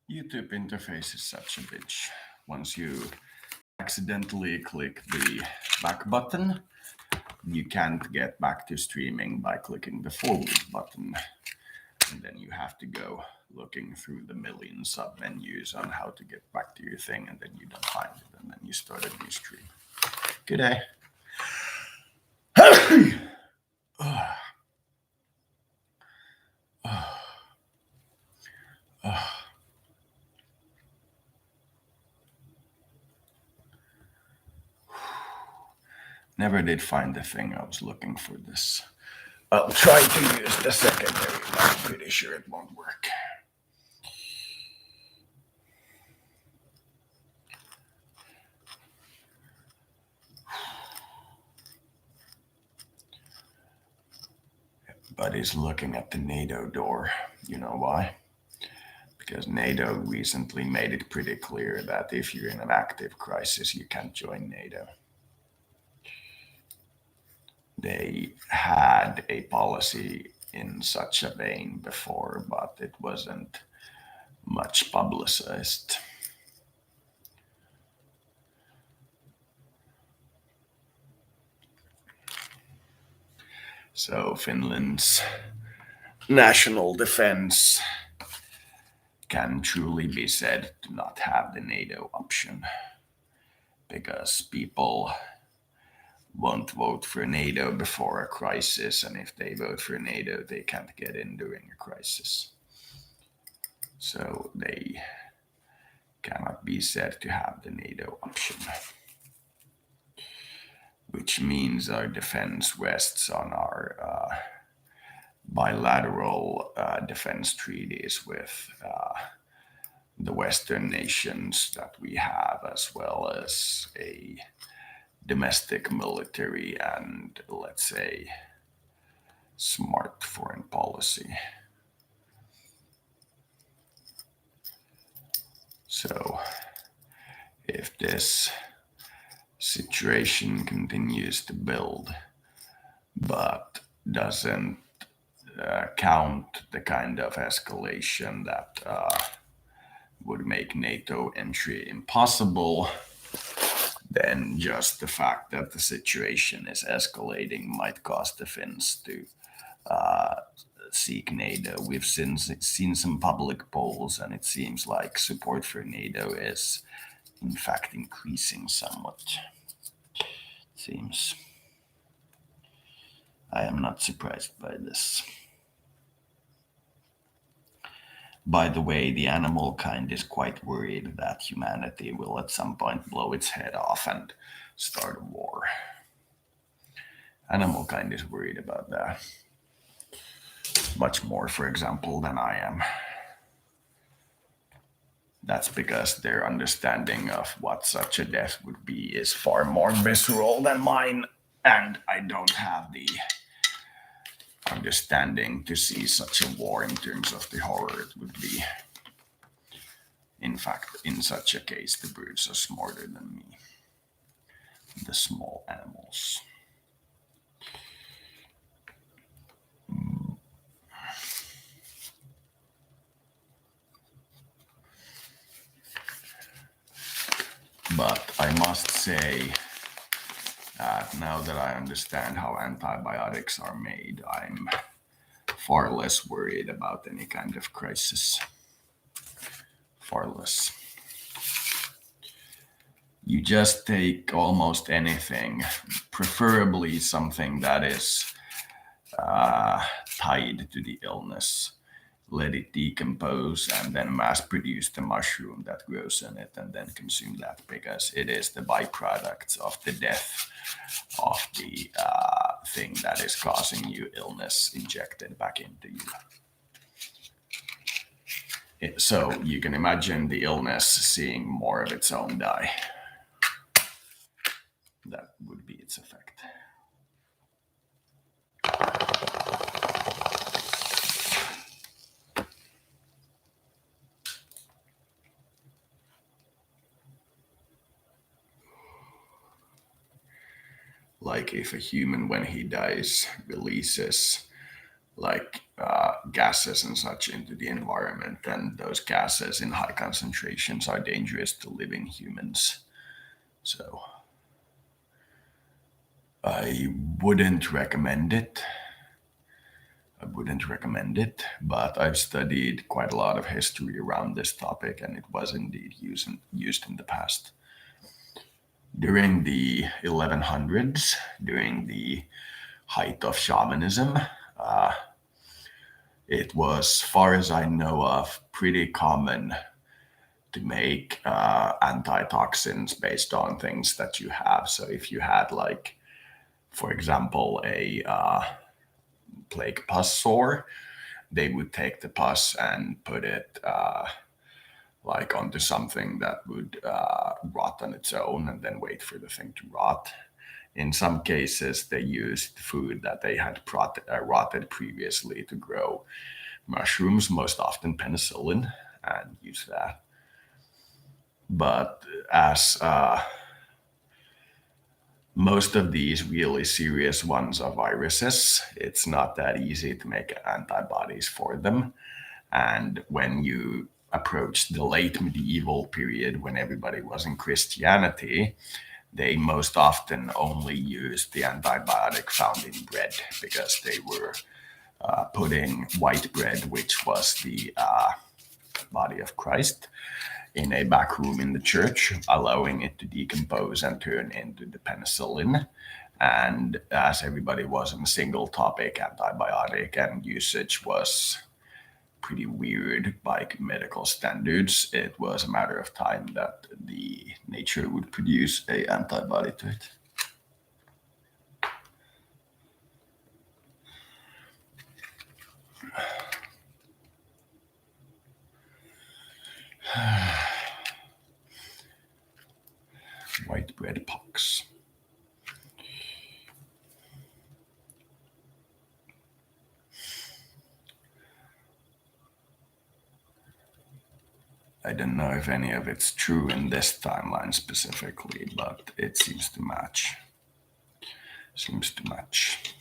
YouTube interface is such a bitch. Once you accidentally click the back button, you can't get back to streaming by clicking the forward button. And then you have to go looking through the million sub menus on how to get back to your thing, and then you don't find it, and then you start a new stream. Good day. Never did find the thing I was looking for this. I'll try to use the secondary, but I'm pretty sure it won't work. Everybody's looking at the NATO door. You know why? Because NATO recently made it pretty clear that if you're in an active crisis, you can't join NATO. They had a policy in such a vein before, but it wasn't much publicized. So Finland's national defense can truly be said to not have the NATO option, because people won't vote for NATO before a crisis, and if they vote for NATO, they can't get in during a crisis. So they cannot be said to have the NATO option, which means our defense rests on our bilateral defense treaties with the Western nations that we have, as well as a domestic military and, let's say, smart foreign policy. So if this situation continues to build, but doesn't count the kind of escalation that would make NATO entry impossible, then just the fact that the situation is escalating might cause the Finns to seek NATO. We've seen some public polls, and it seems like support for NATO is, in fact, increasing somewhat. It seems. I am not surprised by this. By the way, the animal kind is quite worried that humanity will at some point blow its head off and start a war. Animal kind is worried about that. Much more, for example, than I am. That's because their understanding of what such a death would be is far more visceral than mine, and I don't have the understanding to see such a war in terms of the horror it would be. In fact, in such a case, the birds are smarter than me. The small animals. But I must say that now that I understand how antibiotics are made, I'm far less worried about any kind of crisis. Far less. You just take almost anything, preferably something that is tied to the illness, let it decompose, and then mass produce the mushroom that grows in it, and then consume that, because it is the byproduct of the death of the thing that is causing you illness injected back into you. So you can imagine the illness seeing more of its own die. That would be its effect. Like if a human, when he dies, releases like gases and such into the environment, and those gases in high concentrations are dangerous to living humans. So I wouldn't recommend it. I wouldn't recommend it, but I've studied quite a lot of history around this topic, and it was indeed used in the past. During the 1100s, during the height of shamanism, it was, far as I know of, pretty common to make antitoxins based on things that you have. So if you had, like, for example, a plague pus sore, they would take the pus and put it like onto something that would rot on its own and then wait for the thing to rot. In some cases, they used food that they had rotted previously to grow mushrooms, most often penicillin, and use that. But as most of these really serious ones are viruses, it's not that easy to make antibodies for them. And when you approach the late medieval period, when everybody was in Christianity, they most often only used the antibiotic found in bread because they were putting white bread, which was the body of Christ, in a back room in the church, allowing it to decompose and turn into the penicillin. And as everybody was on a single topic, antibiotic and usage was pretty weird by medical standards. It was a matter of time that the nature would produce a antibody to it. White bread pox. I don't know if any of it's true in this timeline specifically, but it seems to match. Seems to match.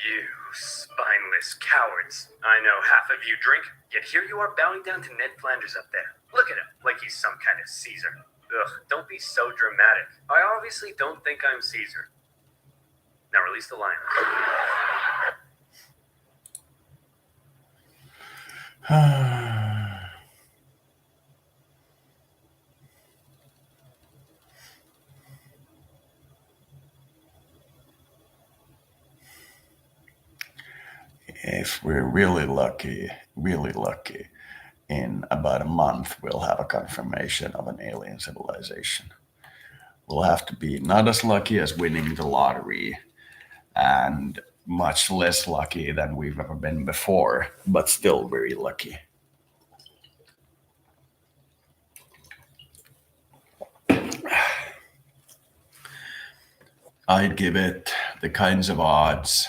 You spineless cowards. I know half of you drink, yet here you are bowing down to Ned Flanders up there. Look at him, like he's some kind of Caesar. Ugh, don't be so dramatic. I obviously don't think I'm Caesar. Now release the lion. If we're really lucky, in about a month we'll have a confirmation of an alien civilization. We'll have to be not as lucky as winning the lottery and much less lucky than we've ever been before, but still very lucky. I'd give it the kinds of odds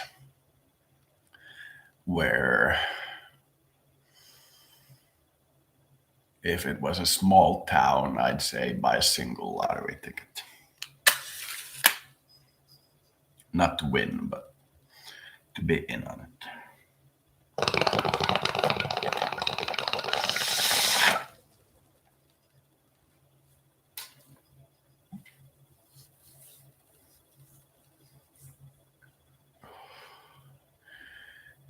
where if it was a small town, I'd say buy a single lottery ticket. Not to win, but to be in on it.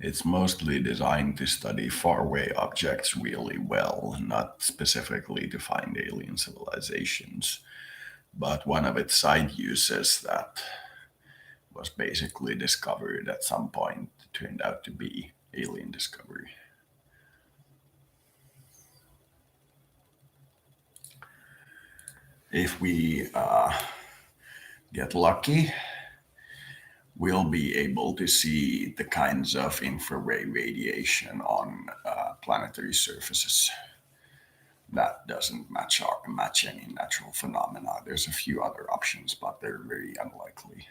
It's mostly designed to study faraway objects really well, not specifically to find alien civilizations. But one of its side uses that was basically discovered at some point turned out to be alien discovery. If we get lucky, we'll be able to see the kinds of infrared radiation on planetary surfaces that doesn't match any natural phenomena. There's a few other options, but they're very unlikely.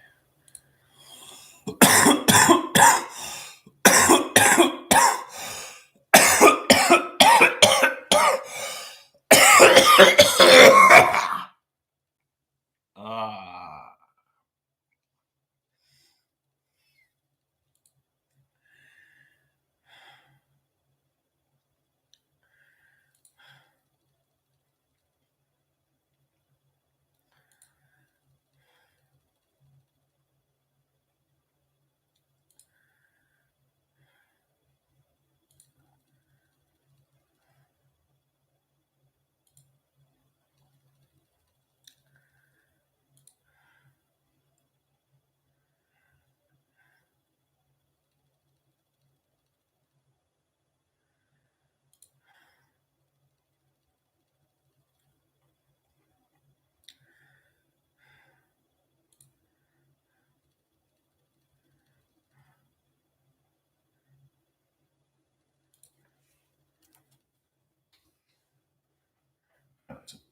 Ah. That's a big.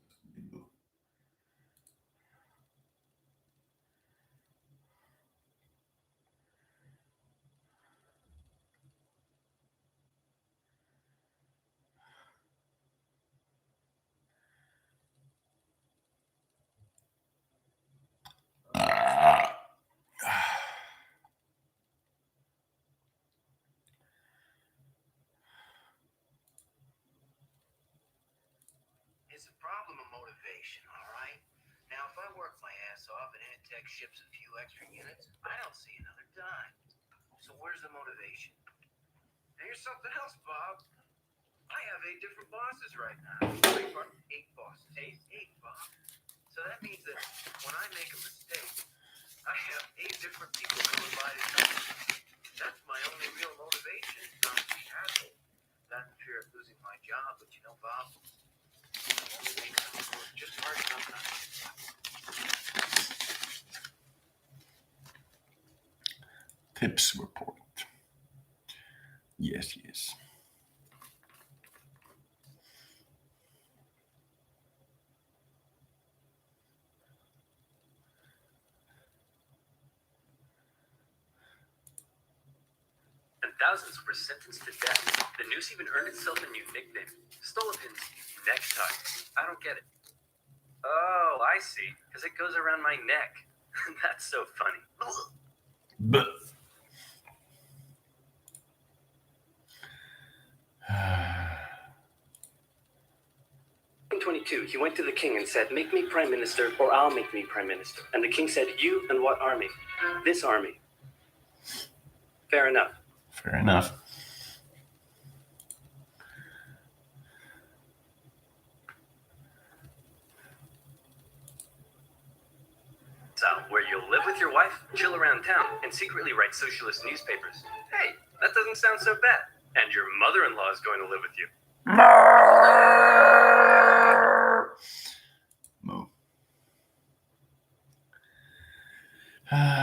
Ah. It's a problem of motivation, all right? Now, if I work my ass off and Antech ships a few extra units, I don't see another dime. So where's the motivation? And here's something else, Bob. I have 8 different bosses right now. Wait, pardon? 8 bosses. Eight, Bob. So that means that when I make a mistake, I have 8 different people coming by to tell me. That's my only real motivation, not to be hassled. Not in fear of losing my job, but you know, Bob, only make someone work just hard enough not to get stuck. Tips report. Yes, yes. And thousands were sentenced to death. The noose even earned itself a new nickname. Stolipin's necktie. I don't get it. Oh, I see. Because it goes around my neck. That's so funny. But 22, he went to the king and said, "Make me prime minister or I'll make me prime minister." And the king said, "You and what army?" "This army." Fair enough. fair enough. So, where you'll live Live with your wife, chill around town, and secretly write socialist newspapers. Hey, that doesn't sound so bad. And your mother-in-law is going to live with you. Moo.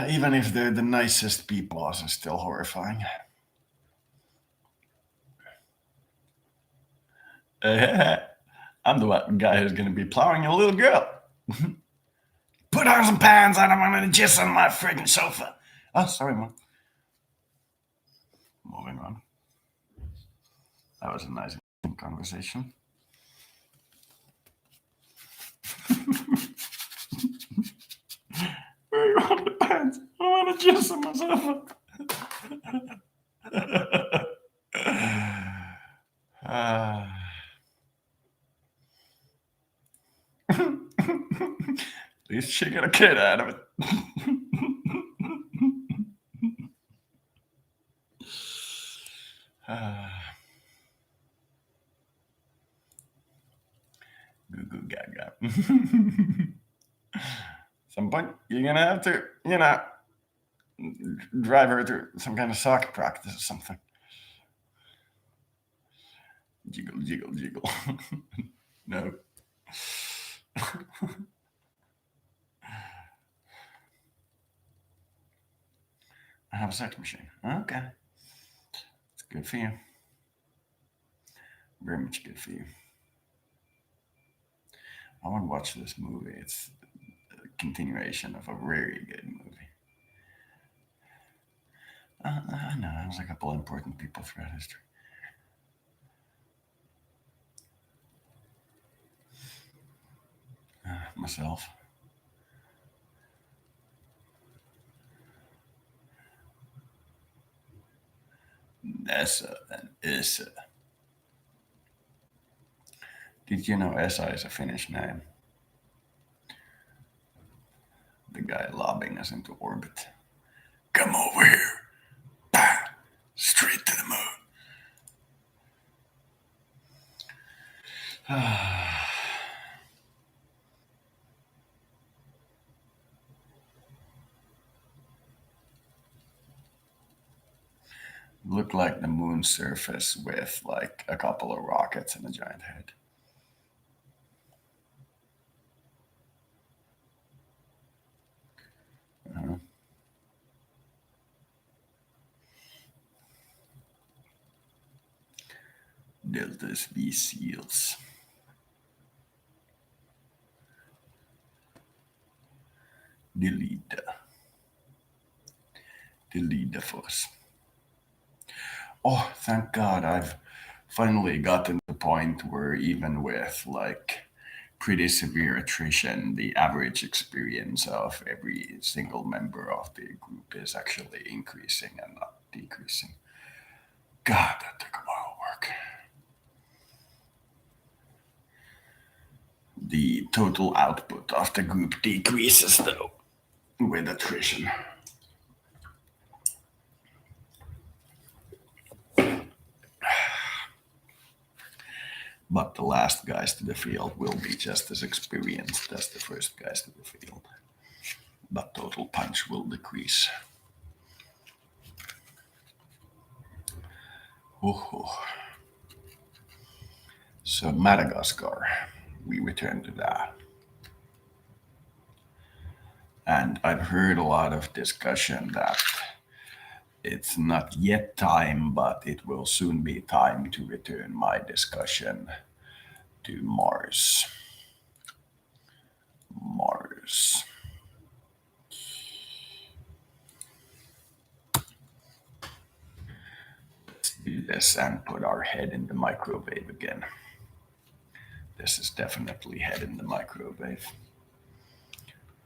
Even if they're the nicest people, it's still horrifying. I'm the guy who's going to be plowing your little girl. Put on some pants, I don't want to jizz on my freaking sofa. Oh, sorry, Mom. Moving on. That was a nice conversation. Where are you on the pants? I don't want to jizz on my sofa. At least she got a kid out of it. Goo goo gaga. Some point you're gonna have to, drive her to some kind of soccer practice or something. Jiggle, jiggle, jiggle. No. I have a sex machine. Okay. It's good for you. Very much good for you. I want to watch this movie. It's a continuation of a very good movie. I know, there's a couple important people throughout history. Myself. Nessa and Issa. Did you know Essa is a Finnish name? The guy lobbing us into orbit. Come over here. Bah! Straight to the moon. Looked like the moon's surface with like a couple of rockets and a giant head. Deltas V SEALs. Delete the force. Oh, thank God, I've finally gotten to the point where even with like pretty severe attrition, the average experience of every single member of the group is actually increasing and not decreasing. God, that took a while of work. The total output of the group decreases though with attrition. But the last guys to the field will be just as experienced as the first guys to the field. But total punch will decrease. So Madagascar, we return to that. And I've heard a lot of discussion that it's not yet time, but it will soon be time to return my discussion to Mars. Mars. Let's do this and put our head in the microwave again. This is definitely head in the microwave.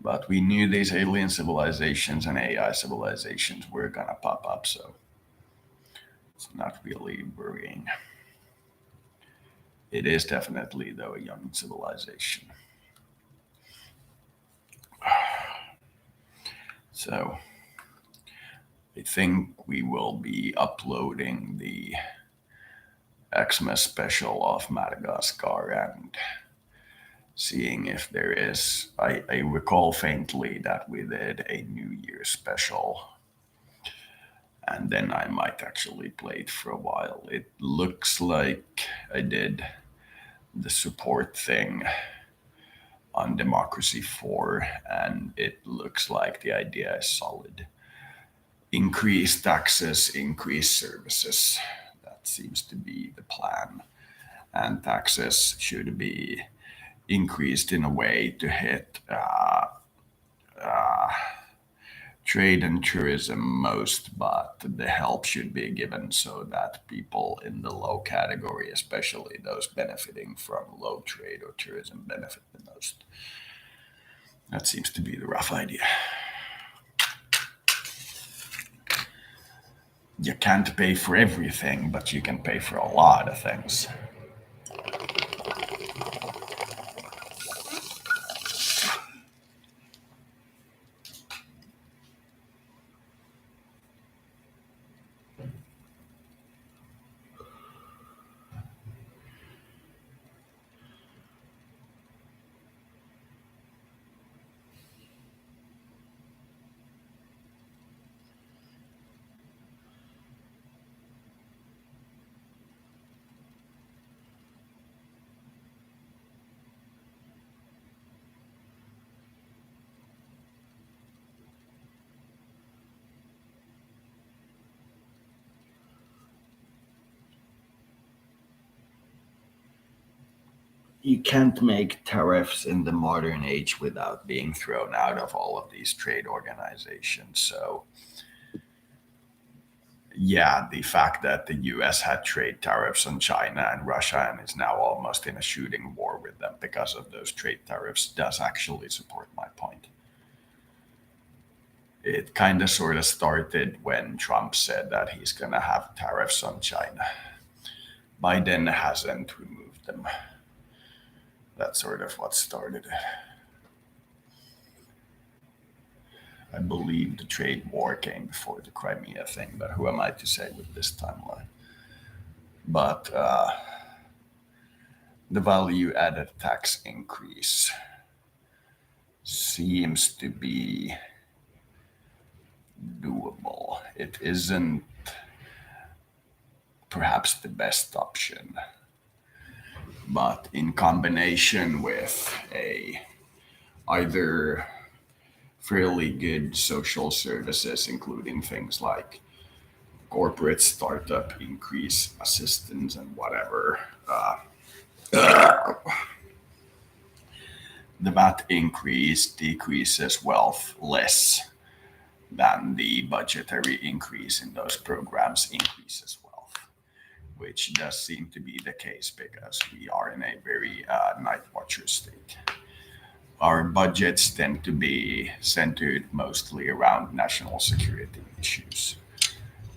But we knew these alien civilizations and AI civilizations were gonna pop up, so it's not really worrying. It is definitely, though, a young civilization. So I think we will be uploading the Xmas special of Madagascar and seeing if there is. I recall faintly that we did a New Year's special, and then I might actually play it for a while. It looks like I did the support thing on Democracy 4, and it looks like the idea is solid. Increase taxes, increase services. That seems to be the plan. And taxes should be increased in a way to hit trade and tourism most, but the help should be given so that people in the low category, especially those benefiting from low trade or tourism, benefit the most. That seems to be the rough idea. You can't pay for everything, but you can pay for a lot of things. You can't make tariffs in the modern age without being thrown out of all of these trade organizations. So, yeah, the fact that the US had trade tariffs on China and Russia and is now almost in a shooting war with them because of those trade tariffs does actually support my point. It kind of sort of started when Trump said that he's going to have tariffs on China. Biden hasn't removed them. That's sort of what started it. I believe the trade war came before the Crimea thing, but who am I to say with this timeline? But the value added tax increase seems to be doable. It isn't perhaps the best option, but in combination with a either fairly good social services, including things like corporate startup increase assistance and whatever. The VAT increase decreases wealth less than the budgetary increase in those programs increases wealth, which does seem to be the case because we are in a very night watcher state. Our budgets tend to be centered mostly around national security issues.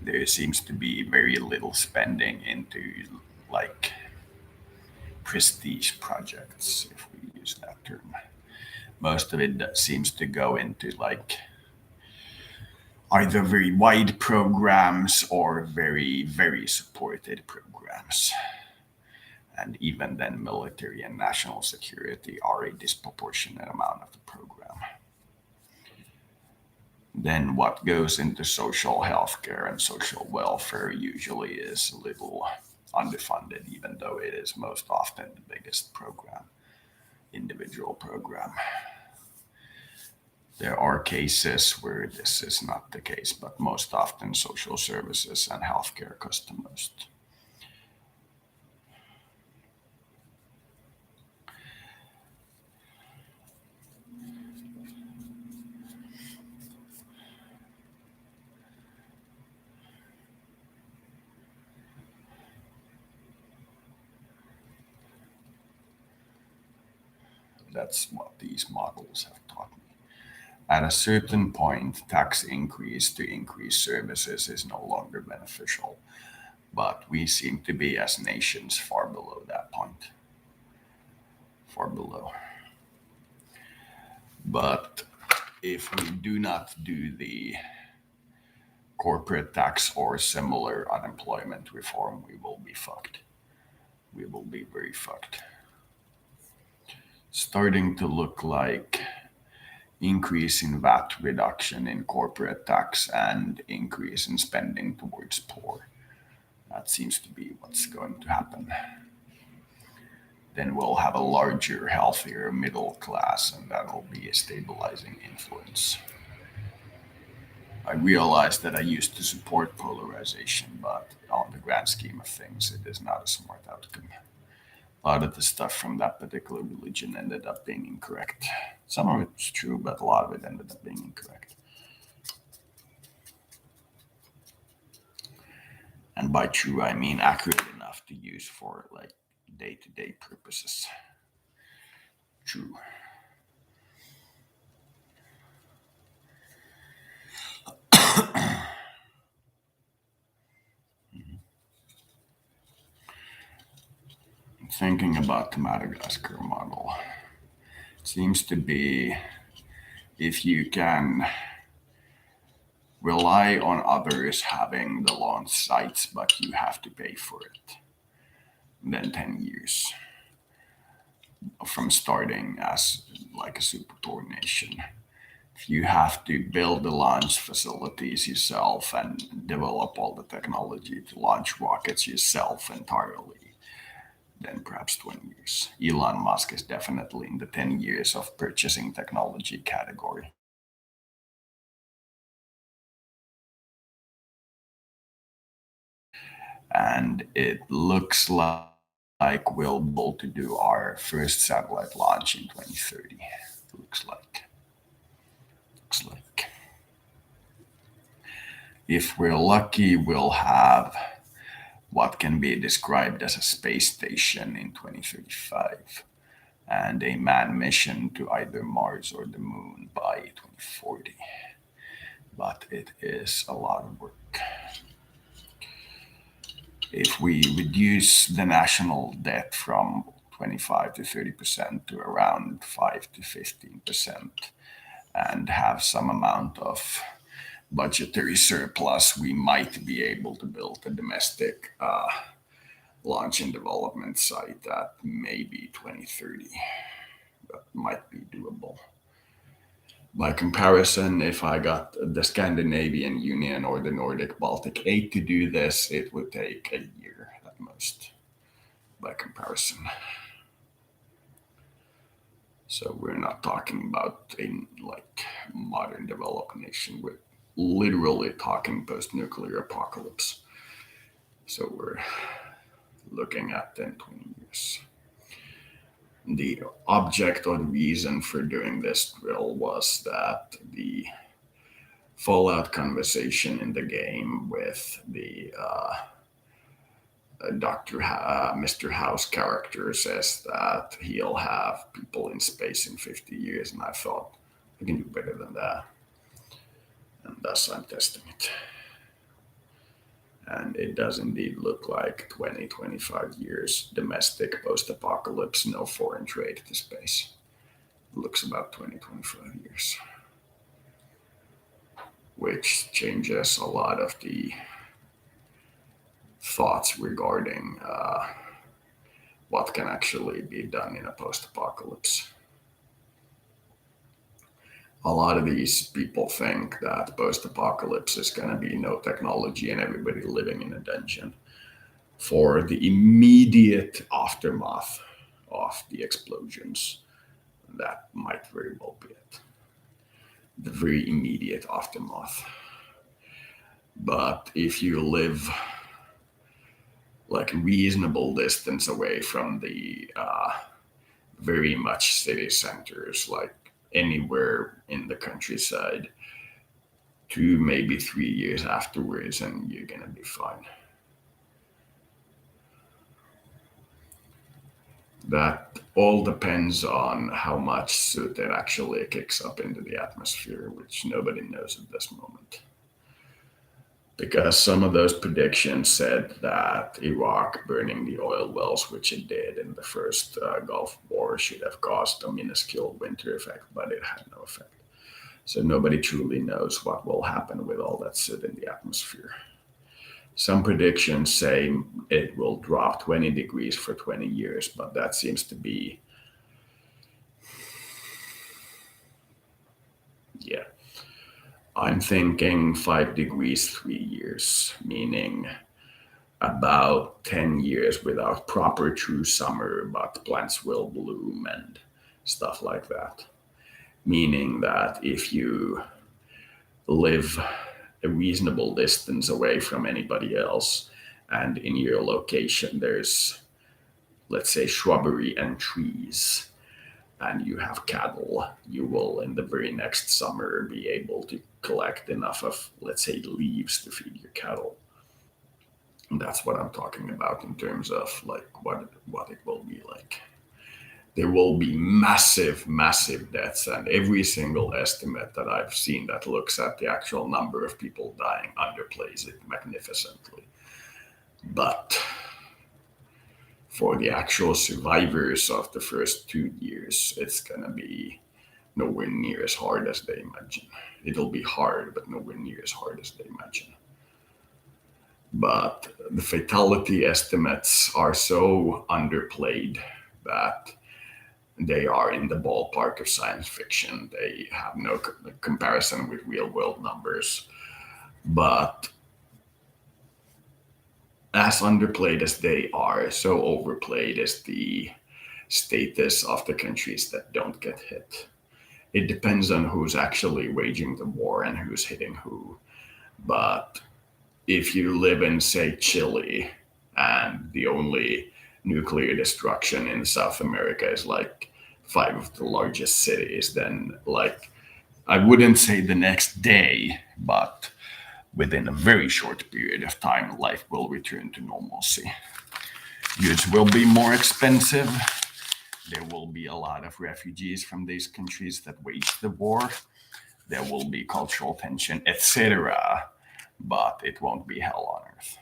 There seems to be very little spending into like prestige projects, if we use that term. Most of it seems to go into like either very wide programs or very, very supported programs. And even then, military and national security are a disproportionate amount of the program. Then what goes into social healthcare and social welfare usually is a little underfunded, even though it is most often the biggest program, individual program. There are cases where this is not the case, but most often social services and healthcare cost the most. That's what these models have taught me. At a certain point, tax increase to increase services is no longer beneficial, but we seem to be, as nations, far below that point. Far below. But if we do not do the corporate tax or similar unemployment reform, we will be fucked. We will be very fucked. starting to look like increase in VAT reduction in corporate tax and increase in spending towards poor. That seems to be what's going to happen. Then we'll have a larger, healthier middle class, and that'll be a stabilizing influence. I realize that I used to support polarization, but on the grand scheme of things, it is not a smart outcome. A lot of the stuff from that particular religion ended up being incorrect. Some of it was true, but a lot of it ended up being incorrect. And by true, I mean accurate enough to use for like day to day purposes. True. Thinking about the Madagascar model, it seems to be if you can rely on others having the launch sites, but you have to pay for it, then 10 years from starting as like a superpower nation. If you have to build the launch facilities yourself and develop all the technology to launch rockets yourself entirely, then perhaps 20 years. Elon Musk is definitely in the 10 years of purchasing technology category. And it looks like we'll be able to do our first satellite launch in 2030. Looks like. Looks like. If we're lucky, we'll have what can be described as a space station in 2035 and a manned mission to either Mars or the moon by 2040. But it is a lot of work. If we reduce the national debt from 25 to 30% to around 5 to 15% and have some amount of budgetary surplus, we might be able to build a domestic launch and development site at maybe 2030. That might be doable. By comparison, if I got the Scandinavian Union or the Nordic Baltic 8 to do this, it would take a year at most, by comparison. So we're not talking about a like modern developed nation. We're literally talking post-nuclear apocalypse. So we're looking at 10, 20 years. The object or the reason for doing this drill was that the Fallout conversation in the game with the Mr. House character says that he'll have people in space in 50 years, and I thought I can do better than that, and thus I'm testing it. And it does indeed look like 20, 25 years domestic post-apocalypse, no foreign trade to space. It looks about 20, 25 years, which changes a lot of the thoughts regarding what can actually be done in a post-apocalypse. A lot of these people think that post-apocalypse is going to be no technology and everybody living in a dungeon for the immediate aftermath of the explosions. That might very well be it. The very immediate aftermath. But if you live like a reasonable distance away from the very much city centers, like anywhere in the countryside, 2 maybe 3 years afterwards, and you're gonna be fine. That all depends on how much soot it actually kicks up into the atmosphere, which nobody knows at this moment. Because some of those predictions said that Iraq burning the oil wells, which it did in the first Gulf War, should have caused a minuscule winter effect, but it had no effect. So nobody truly knows what will happen with all that soot in the atmosphere. Some predictions say it will drop 20 degrees for 20 years, but that seems to be yeah, I'm thinking 5 degrees, 3 years, meaning about 10 years without proper true summer, but plants will bloom and stuff like that. Meaning that if you live a reasonable distance away from anybody else and in your location there's, let's say, shrubbery and trees, and you have cattle, you will in the very next summer be able to collect enough of, let's say, leaves to feed your cattle. And that's what I'm talking about in terms of like what it will be like. There will be massive, massive deaths, and every single estimate that I've seen that looks at the actual number of people dying underplays it magnificently. But for the actual survivors of the first 2 years, it's gonna be nowhere near as hard as they imagine. It'll be hard, but nowhere near as hard as they imagine. But the fatality estimates are so underplayed that they are in the ballpark of science fiction. They have no comparison with real world numbers. But as underplayed as they are, so overplayed is the status of the countries that don't get hit. It depends on who's actually waging the war and who's hitting who. But if you live in, say, Chile, and the only nuclear destruction in South America is like five of the largest cities, then, like, I wouldn't say the next day, but within a very short period of time, life will return to normalcy. Goods will be more expensive. There will be a lot of refugees from these countries that waged the war. There will be cultural tension, etc. But it won't be hell on earth.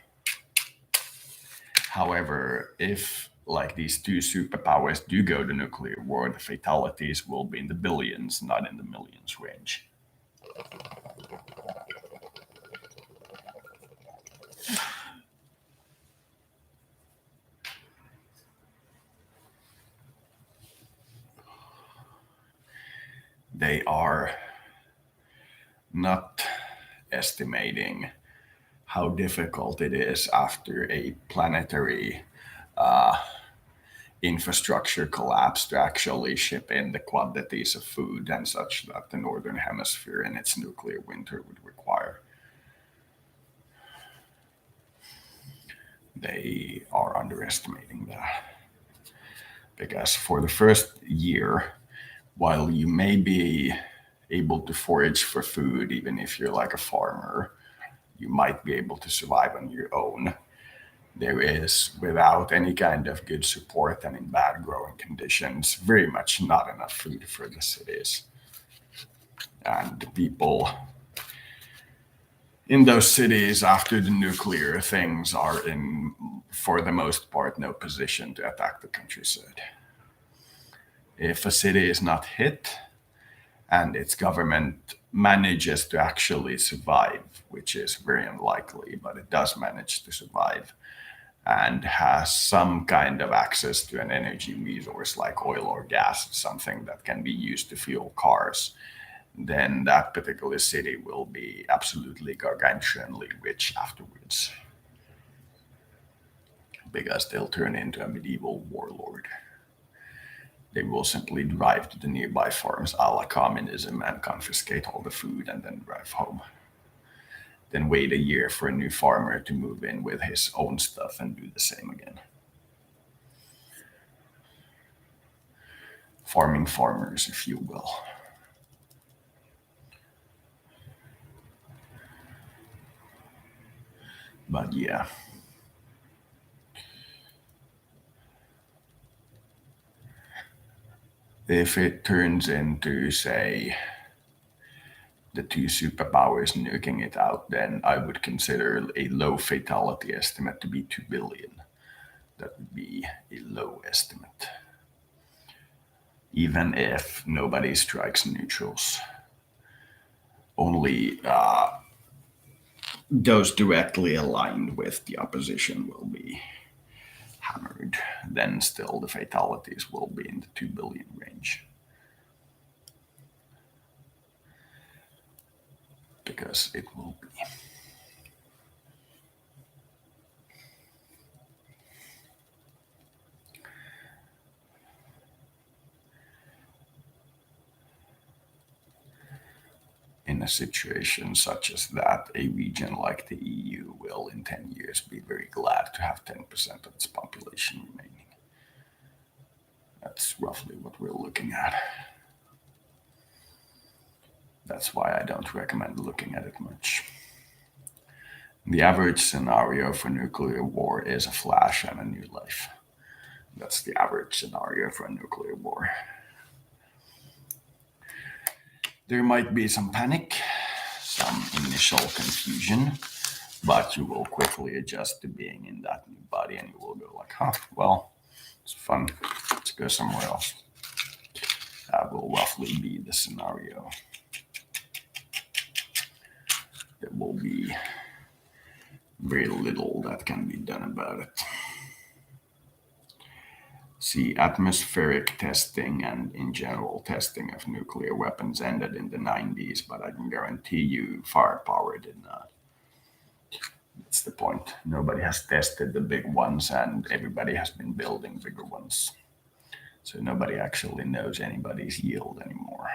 However, if like these two superpowers do go to nuclear war, the fatalities will be in the billions, not in the millions range. They are not estimating how difficult it is after a planetary infrastructure collapse to actually ship in the quantities of food and such that the northern hemisphere in its nuclear winter would require. They are underestimating that because for the first year, while you may be able to forage for food, even if you're like a farmer, you might be able to survive on your own. There is, without any kind of good support and in bad growing conditions, very much not enough food for the cities. And the people in those cities after the nuclear things are in, for the most part, no position to attack the countryside. If a city is not hit and its government manages to actually survive, which is very unlikely, but it does manage to survive, and has some kind of access to an energy resource like oil or gas, something that can be used to fuel cars, then that particular city will be absolutely gargantuanly rich afterwards. Because they'll turn into a medieval warlord. They will simply drive to the nearby farms a la communism and confiscate all the food and then drive home. Then wait a year for a new farmer to move in with his own stuff and do the same again. Farming farmers, if you will. But yeah. If it turns into, say, the two superpowers nuking it out, then I would consider a low fatality estimate to be 2 billion. That would be a low estimate. Even if nobody strikes neutrals. Only those directly aligned with the opposition will be hammered. Then still the fatalities will be in the 2 billion range. because it will be. In a situation such as that, a region like the EU will in 10 years be very glad to have 10% of its population remaining. That's roughly what we're looking at. That's why I don't recommend looking at it much. The average scenario for nuclear war is a flash and a new life. That's the average scenario for a nuclear war. There might be some panic, some initial confusion, but you will quickly adjust to being in that new body and you will go like, well, it's fun. Let's go somewhere else. That will roughly be the scenario. There will be very little that can be done about it. See, atmospheric testing and in general testing of nuclear weapons ended in the 90s, but I can guarantee you firepower did not. That's the point. Nobody has tested the big ones and everybody has been building bigger ones. So nobody actually knows anybody's yield anymore.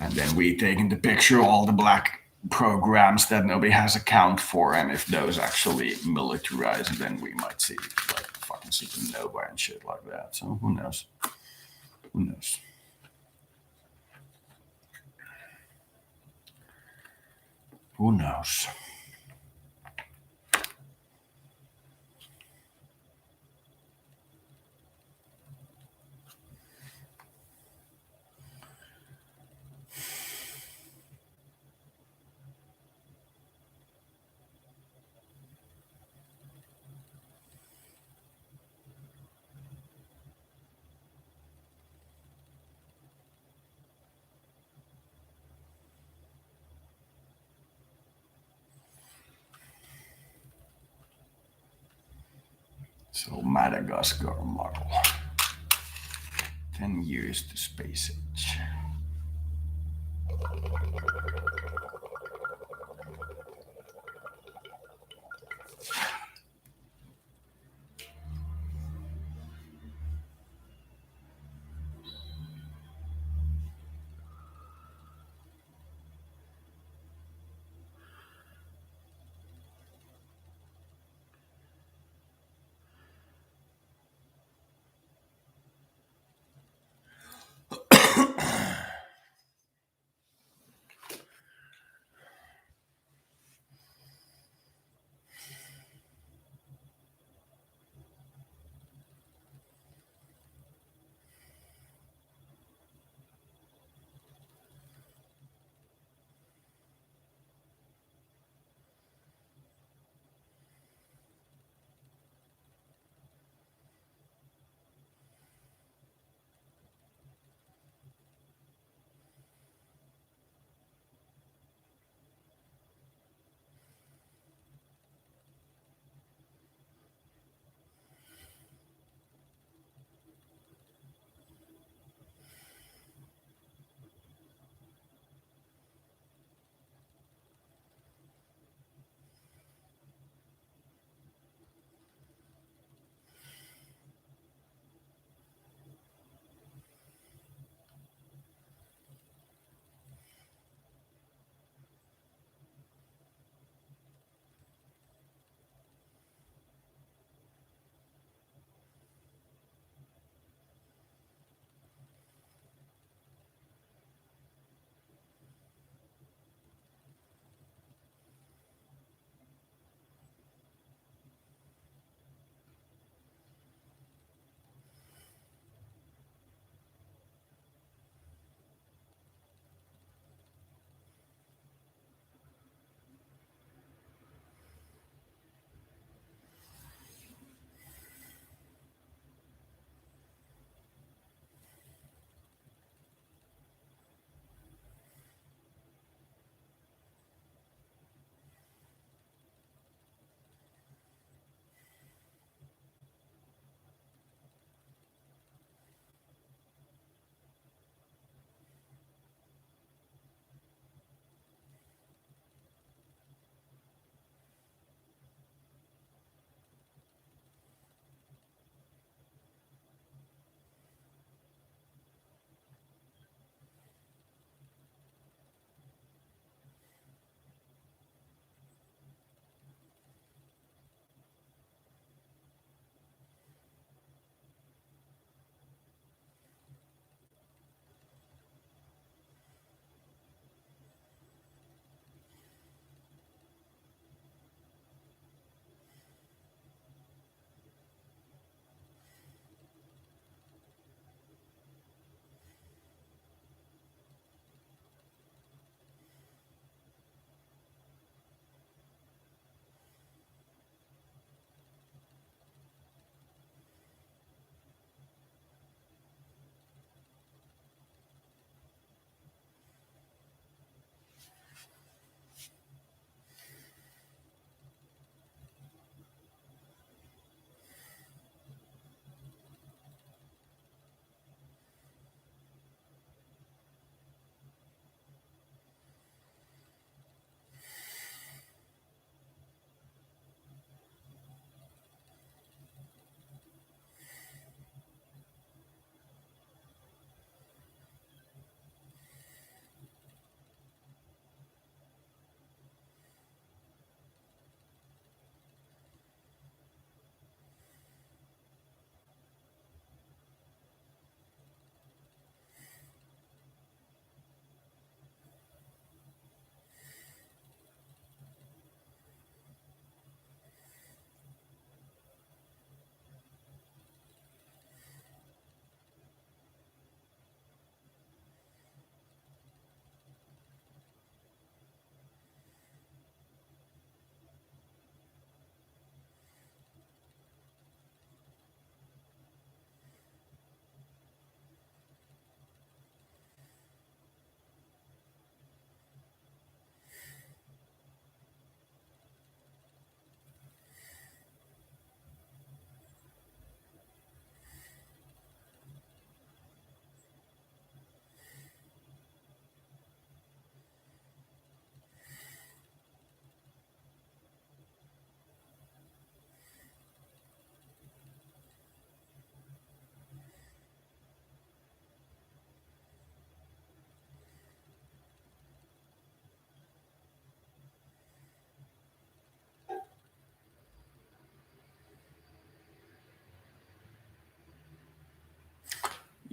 And then we take into picture all the black programs that nobody has account for, and if those actually militarize, then we might see like fucking supernova and shit like that. So who knows? Who knows? Who knows? So Madagascar model. 10 years to space age.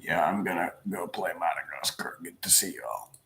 Yeah, I'm gonna go play Madagascar. Good to see you all.